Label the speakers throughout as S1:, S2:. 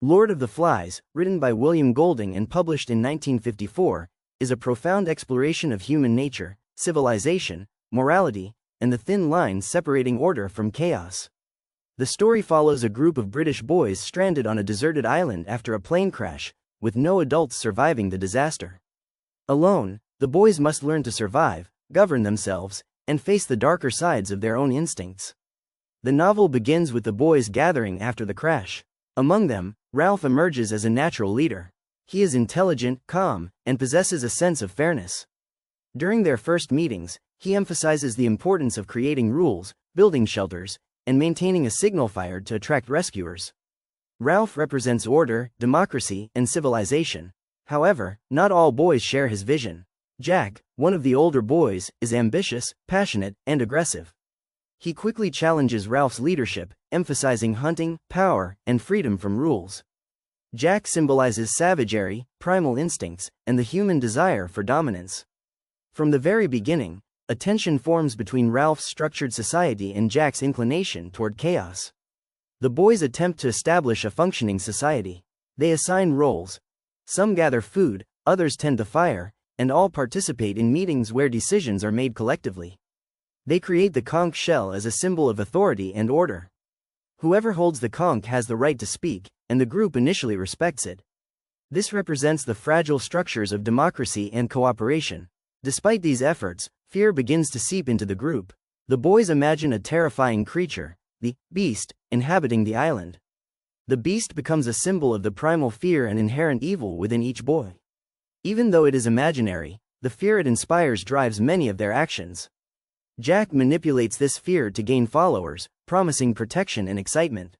S1: Lord of the Flies, written by William Golding and published in 1954, is a profound exploration of human nature, civilization, morality, and the thin line separating order from chaos. The story follows a group of British boys stranded on a deserted island after a plane crash, with no adults surviving the disaster. Alone, the boys must learn to survive, govern themselves, and face the darker sides of their own instincts. The novel begins with the boys gathering after the crash. Among them, Ralph emerges as a natural leader. He is intelligent, calm, and possesses a sense of fairness. During their first meetings, he emphasizes the importance of creating rules, building shelters, and maintaining a signal fire to attract rescuers. Ralph represents order, democracy, and civilization. However, not all boys share his vision. Jack, one of the older boys, is ambitious, passionate, and aggressive. He quickly challenges Ralph's leadership, emphasizing hunting, power, and freedom from rules. Jack symbolizes savagery, primal instincts, and the human desire for dominance. From the very beginning, a tension forms between Ralph's structured society and Jack's inclination toward chaos. The boys attempt to establish a functioning society. They assign roles. Some gather food, others tend the fire, and all participate in meetings where decisions are made collectively. They create the conch shell as a symbol of authority and order. Whoever holds the conch has the right to speak, and the group initially respects it. This represents the fragile structures of democracy and cooperation. Despite these efforts, fear begins to seep into the group. The boys imagine a terrifying creature, the beast, inhabiting the island. The beast becomes a symbol of the primal fear and inherent evil within each boy. Even though it is imaginary, the fear it inspires drives many of their actions. Jack manipulates this fear to gain followers, promising protection and excitement.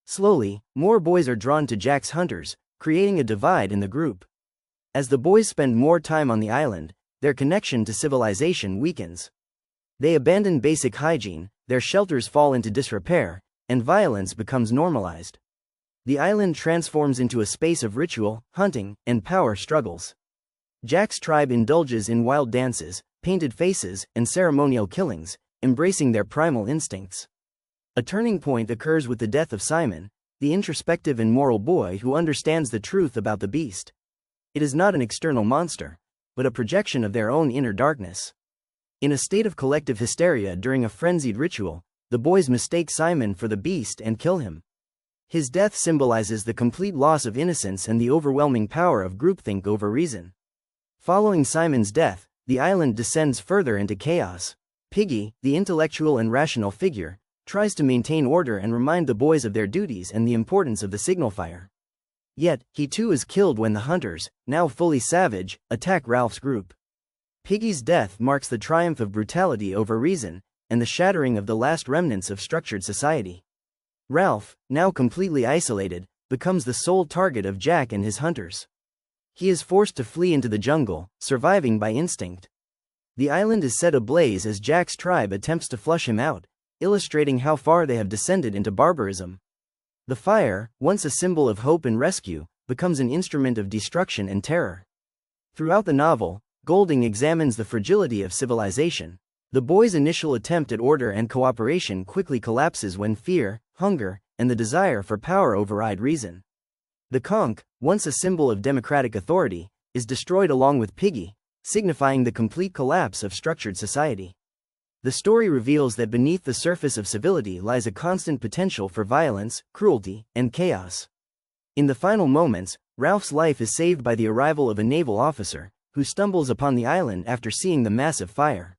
S1: Slowly, more boys are drawn to Jack's hunters, creating a divide in the group. As the boys spend more time on the island, their connection to civilization weakens. They abandon basic hygiene, their shelters fall into disrepair, and violence becomes normalized. The island transforms into a space of ritual, hunting, and power struggles. Jack's tribe indulges in wild dances, painted faces, and ceremonial killings, embracing their primal instincts. A turning point occurs with the death of Simon, the introspective and moral boy who understands the truth about the beast. It is not an external monster, but a projection of their own inner darkness. In a state of collective hysteria during a frenzied ritual, the boys mistake Simon for the beast and kill him. His death symbolizes the complete loss of innocence and the overwhelming power of groupthink over reason. Following Simon's death, the island descends further into chaos. Piggy, the intellectual and rational figure, tries to maintain order and remind the boys of their duties and the importance of the signal fire. Yet, he too is killed when the hunters, now fully savage, attack Ralph's group. Piggy's death marks the triumph of brutality over reason, and the shattering of the last remnants of structured society. Ralph, now completely isolated, becomes the sole target of Jack and his hunters. He is forced to flee into the jungle, surviving by instinct. The island is set ablaze as Jack's tribe attempts to flush him out, illustrating how far they have descended into barbarism. The fire, once a symbol of hope and rescue, becomes an instrument of destruction and terror. Throughout the novel, Golding examines the fragility of civilization. The boys' initial attempt at order and cooperation quickly collapses when fear, hunger, and the desire for power override reason. The conch, once a symbol of democratic authority, is destroyed along with Piggy, signifying the complete collapse of structured society. The story reveals that beneath the surface of civility lies a constant potential for violence, cruelty, and chaos. In the final moments, Ralph's life is saved by the arrival of a naval officer, who stumbles upon the island after seeing the massive fire.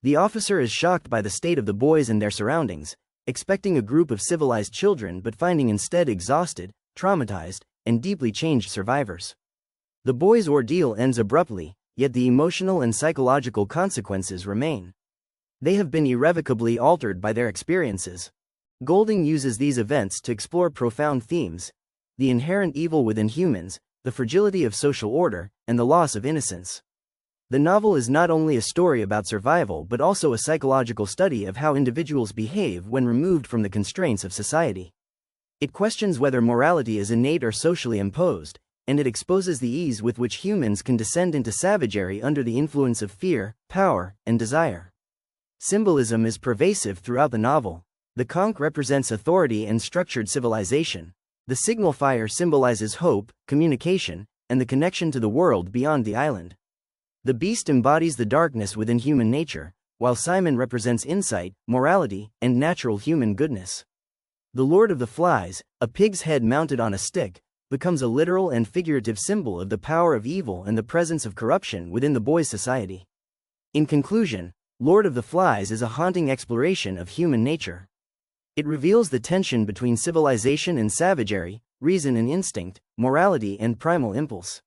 S1: The officer is shocked by the state of the boys and their surroundings, expecting a group of civilized children but finding instead exhausted, traumatized, and deeply changed survivors. The boys' ordeal ends abruptly, yet the emotional and psychological consequences remain. They have been irrevocably altered by their experiences. Golding uses these events to explore profound themes: the inherent evil within humans, the fragility of social order, and the loss of innocence. The novel is not only a story about survival but also a psychological study of how individuals behave when removed from the constraints of society. It questions whether morality is innate or socially imposed, and it exposes the ease with which humans can descend into savagery under the influence of fear, power, and desire. Symbolism is pervasive throughout the novel. The conch represents authority and structured civilization. The signal fire symbolizes hope, communication, and the connection to the world beyond the island. The beast embodies the darkness within human nature, while Simon represents insight, morality, and natural human goodness. The Lord of the Flies, a pig's head mounted on a stick, becomes a literal and figurative symbol of the power of evil and the presence of corruption within the boys' society. In conclusion, Lord of the Flies is a haunting exploration of human nature. It reveals the tension between civilization and savagery, reason and instinct, morality and primal impulse.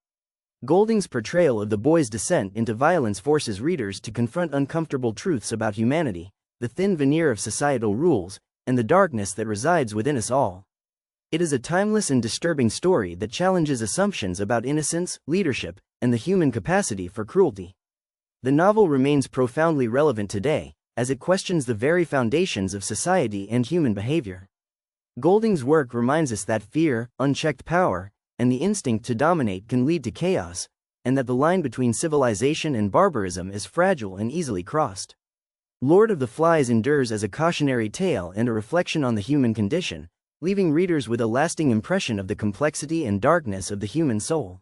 S1: Golding's portrayal of the boys' descent into violence forces readers to confront uncomfortable truths about humanity, the thin veneer of societal rules, and the darkness that resides within us all. It is a timeless and disturbing story that challenges assumptions about innocence, leadership, and the human capacity for cruelty. The novel remains profoundly relevant today, as it questions the very foundations of society and human behavior. Golding's work reminds us that fear, unchecked power, and the instinct to dominate can lead to chaos, and that the line between civilization and barbarism is fragile and easily crossed. Lord of the Flies endures as a cautionary tale and a reflection on the human condition, leaving readers with a lasting impression of the complexity and darkness of the human soul.